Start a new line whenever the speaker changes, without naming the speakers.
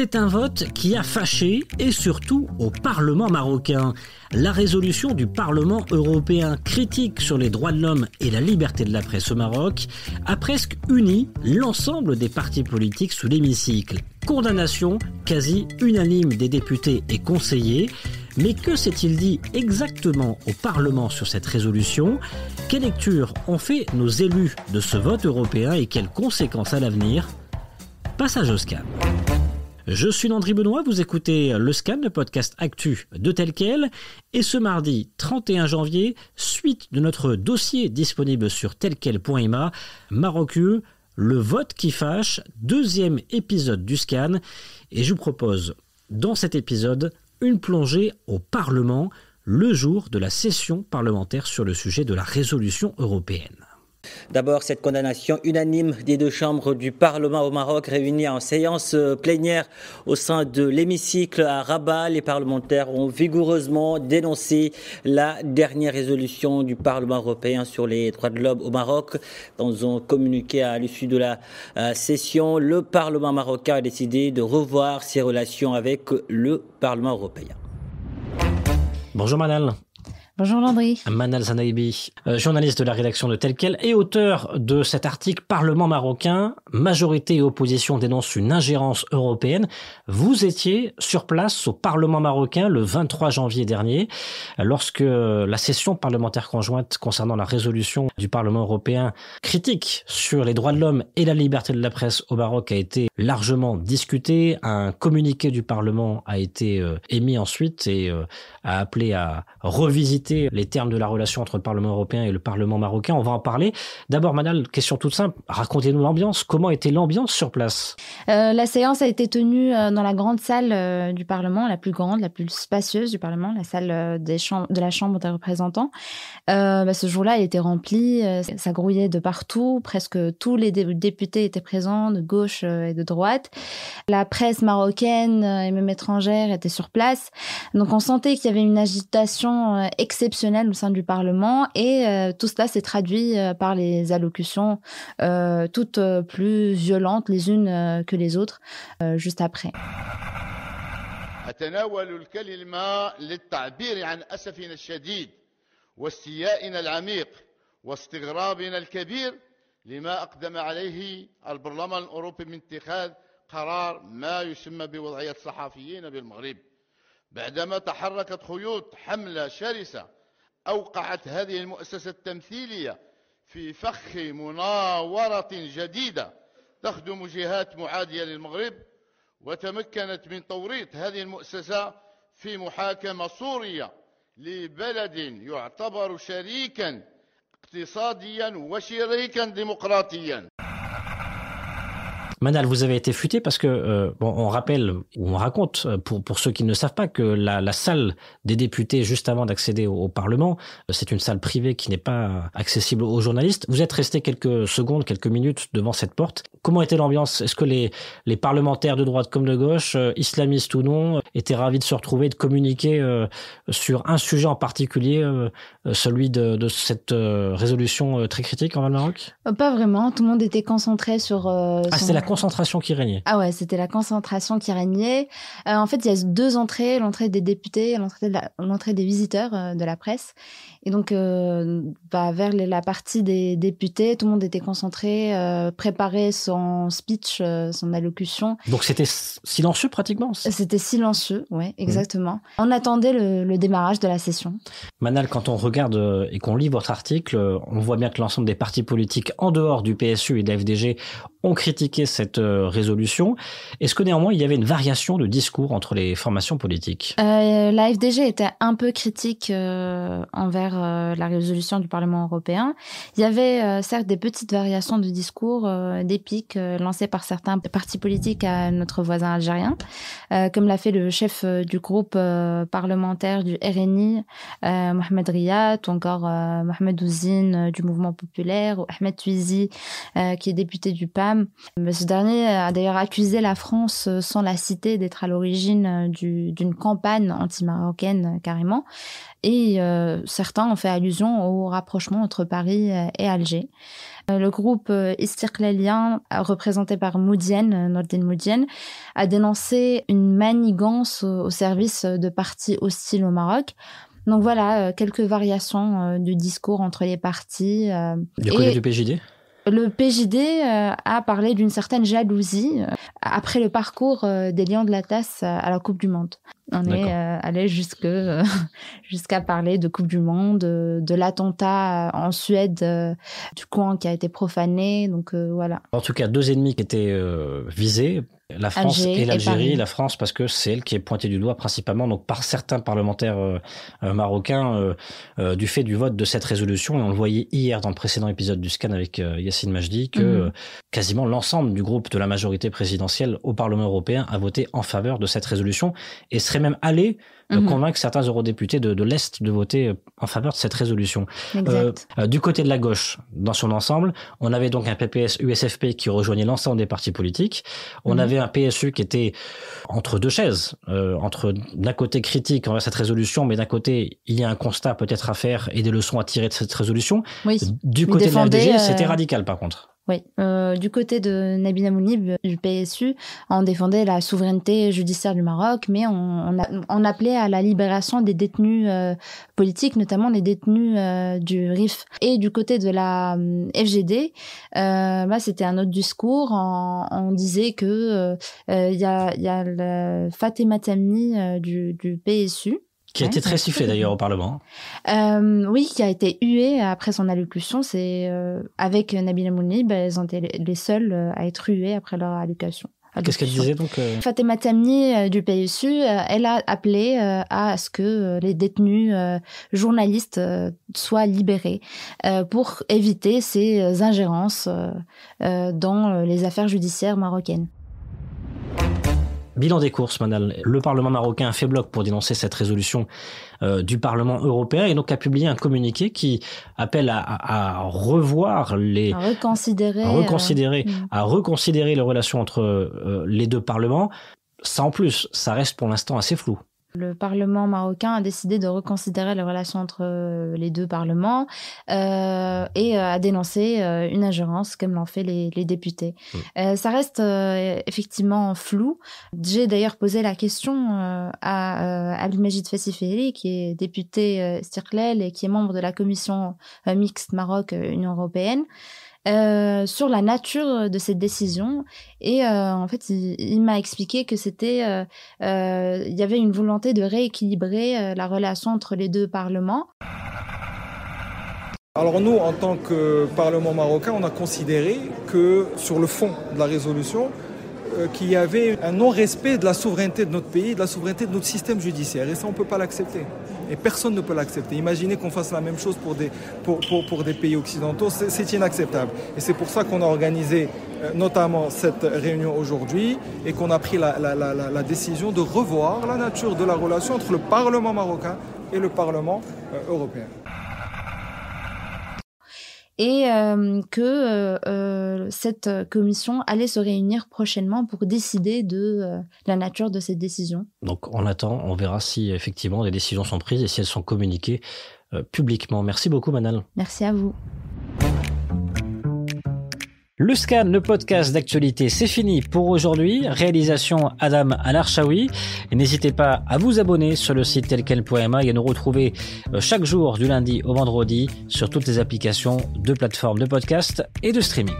C'est un vote qui a fâché, et surtout au Parlement marocain. La résolution du Parlement européen critique sur les droits de l'homme et la liberté de la presse au Maroc a presque uni l'ensemble des partis politiques sous l'hémicycle. Condamnation quasi unanime des députés et conseillers. Mais que s'est-il dit exactement au Parlement sur cette résolution ? Quelle lecture ont fait nos élus de ce vote européen et quelles conséquences à l'avenir ? Passage au scan. Je suis Landry Benoît, vous écoutez le Scan, le podcast actu de Tel Quel. Et ce mardi 31 janvier, suite de notre dossier disponible sur telquel.ma, Maroc-UE, le vote qui fâche, deuxième épisode du Scan. Et je vous propose, dans cet épisode, une plongée au Parlement, le jour de la session parlementaire sur le sujet de la résolution européenne.
D'abord, cette condamnation unanime des deux chambres du Parlement au Maroc réunies en séance plénière au sein de l'hémicycle à Rabat. Les parlementaires ont vigoureusement dénoncé la dernière résolution du Parlement européen sur les droits de l'homme au Maroc. Dans un communiqué à l'issue de la session, le Parlement marocain a décidé de revoir ses relations avec le Parlement européen.
Bonjour Manal.
Bonjour Landry.
Manal Zanaibi, journaliste de la rédaction de Tel Quel et auteur de cet article Parlement marocain, majorité et opposition dénoncent une ingérence européenne. Vous étiez sur place au Parlement marocain le 23 janvier dernier, lorsque la session parlementaire conjointe concernant la résolution du Parlement européen critique sur les droits de l'homme et la liberté de la presse au Maroc a été largement discutée. Un communiqué du Parlement a été émis ensuite et a appelé à revisiter les termes de la relation entre le Parlement européen et le Parlement marocain. On va en parler. D'abord, Manal, question toute simple. Racontez-nous l'ambiance. Comment était l'ambiance sur place ?
La séance a été tenue dans la grande salle du Parlement, la plus grande, la plus spacieuse du Parlement, la salle de la Chambre des représentants. Ce jour-là, elle était remplie. Ça grouillait de partout. Presque tous les députés étaient présents, de gauche et de droite. La presse marocaine et même étrangère était sur place. Donc, on sentait qu'il y avait une agitation exceptionnelle au sein du Parlement et tout cela s'est traduit par les allocutions toutes plus violentes les unes que les autres juste après.
أتناول الكلمة للتعبير عن أسفنا الشديد واستيائنا العميق واستغرابنا الكبير لما أقدم عليه البرلمان الأوروبي من اتخاذ قرار ما يسمى بوضعية الصحفيين بالمغرب بعدما تحركت خيوط حملة شرسة أوقعت هذه المؤسسة التمثيلية في فخ مناورة جديدة تخدم جهات معادية للمغرب وتمكنت من توريط هذه المؤسسة في محاكمة سورية لبلد يعتبر شريكا اقتصاديا وشريكا ديمقراطيا.
Manal, vous avez été futé parce que, on rappelle, ou on raconte, pour ceux qui ne savent pas, que la salle des députés, juste avant d'accéder au Parlement, c'est une salle privée qui n'est pas accessible aux journalistes. Vous êtes resté quelques secondes, quelques minutes devant cette porte. Comment était l'ambiance ? Est-ce que les parlementaires de droite comme de gauche, islamistes ou non, étaient ravis de se retrouver, de communiquer sur un sujet en particulier, celui de cette résolution très critique envers le Maroc ?
Pas vraiment, tout le monde était concentré sur...
c'était la concentration qui régnait.
Ah ouais, c'était la concentration qui régnait. En fait, il y a deux entrées, l'entrée des députés et l'entrée des visiteurs de la presse. Et donc, vers la partie des députés, tout le monde était concentré, préparait son speech, son allocution.
Donc, c'était silencieux pratiquement ?
C'était silencieux, oui, exactement. On attendait le démarrage de la session.
Manal, quand on regarde et qu'on lit votre article, on voit bien que l'ensemble des partis politiques en dehors du PSU et de la FDG ont critiqué cette résolution. Est-ce que néanmoins, il y avait une variation de discours entre les formations politiques ?
La FDG était un peu critique envers la résolution du Parlement européen. Il y avait certes des petites variations de discours, des pics lancés par certains partis politiques à notre voisin algérien, comme l'a fait le chef du groupe parlementaire du RNI, Mohamed Riyad, ou encore Mohamed Ouzine du Mouvement populaire, ou Ahmed Tuizi, qui est député du PAM. Ce dernier a d'ailleurs accusé la France, sans la citer, d'être à l'origine d'une campagne anti-marocaine carrément. Et certains ont fait allusion au rapprochement entre Paris et Alger. Le groupe Istiqlalien, représenté par Nordin Moudienne, a dénoncé une manigance au service de partis hostiles au Maroc. Donc voilà, quelques variations du discours entre les partis.
Du côté du PJD ?
Le PJD a parlé d'une certaine jalousie après le parcours des Lions de l'Atlas à la Coupe du Monde. On est allé jusqu'à parler de Coupe du Monde, de l'attentat en Suède, du Coran qui a été profané. Donc voilà.
En tout cas, 2 ennemis qui étaient visés. La France et l'Algérie. La France parce que c'est elle qui est pointée du doigt principalement donc par certains parlementaires marocains du fait du vote de cette résolution. Et on le voyait hier dans le précédent épisode du Scan avec Yacine Majdi que quasiment l'ensemble du groupe de la majorité présidentielle au Parlement européen a voté en faveur de cette résolution et serait même allé convaincre certains eurodéputés de l'Est de voter en faveur de cette résolution. Du côté de la gauche, dans son ensemble, on avait donc un PPS-USFP qui rejoignait l'ensemble des partis politiques. On avait un PSU qui était entre 2 chaises, entre d'un côté critique envers cette résolution, mais d'un côté, il y a un constat peut-être à faire et des leçons à tirer de cette résolution.
Oui.
Du côté de la FDG, c'était radical par contre.
Oui, du côté de Nabila Mounib, du PSU, on défendait la souveraineté judiciaire du Maroc, mais on appelait à la libération des détenus politiques, notamment les détenus du RIF. Et du côté de la FGD, c'était un autre discours. On disait que y a le Fatima Tamni du PSU,
qui a été très sifflé d'ailleurs au Parlement.
Oui, qui a été hué après son allocution. C'est avec Nabila Mounib, elles ont été les seules à être huées après leur allocution.
Qu'est-ce qu'elle disait donc
Fatima Tamni du PSU, elle a appelé à ce que les détenus journalistes soient libérés pour éviter ces ingérences dans les affaires judiciaires marocaines.
Bilan des courses, Manal. Le Parlement marocain a fait bloc pour dénoncer cette résolution du Parlement européen et donc a publié un communiqué qui appelle à revoir à reconsidérer les relations entre les 2 parlements. Ça en plus, ça reste pour l'instant assez flou.
Le Parlement marocain a décidé de reconsidérer les relations entre les 2 parlements et a dénoncé une ingérence comme l'ont fait les députés. Ça reste effectivement flou. J'ai d'ailleurs posé la question à Abdelmajid Fassifeli, qui est député Istiqlal et qui est membre de la commission mixte Maroc-Union européenne. Sur la nature de cette décision et en fait il m'a expliqué que c'était il y avait une volonté de rééquilibrer la relation entre les 2 parlements.
Alors nous, en tant que Parlement marocain, on a considéré que sur le fond de la résolution, qu'il y avait un non-respect de la souveraineté de notre pays, de la souveraineté de notre système judiciaire. Et ça, on ne peut pas l'accepter. Et personne ne peut l'accepter. Imaginez qu'on fasse la même chose pour des pays occidentaux, c'est inacceptable. Et c'est pour ça qu'on a organisé notamment cette réunion aujourd'hui et qu'on a pris la décision de revoir la nature de la relation entre le Parlement marocain et le Parlement européen.
Et que cette commission allait se réunir prochainement pour décider de la nature de cette décision.
Donc on attend, on verra si effectivement des décisions sont prises et si elles sont communiquées publiquement. Merci beaucoup Manal.
Merci à vous.
Le Scan, le podcast d'actualité, c'est fini pour aujourd'hui. Réalisation Adam Al-Arshawi. N'hésitez pas à vous abonner sur le site telquel.ma et à nous retrouver chaque jour du lundi au vendredi sur toutes les applications de plateformes de podcast et de streaming.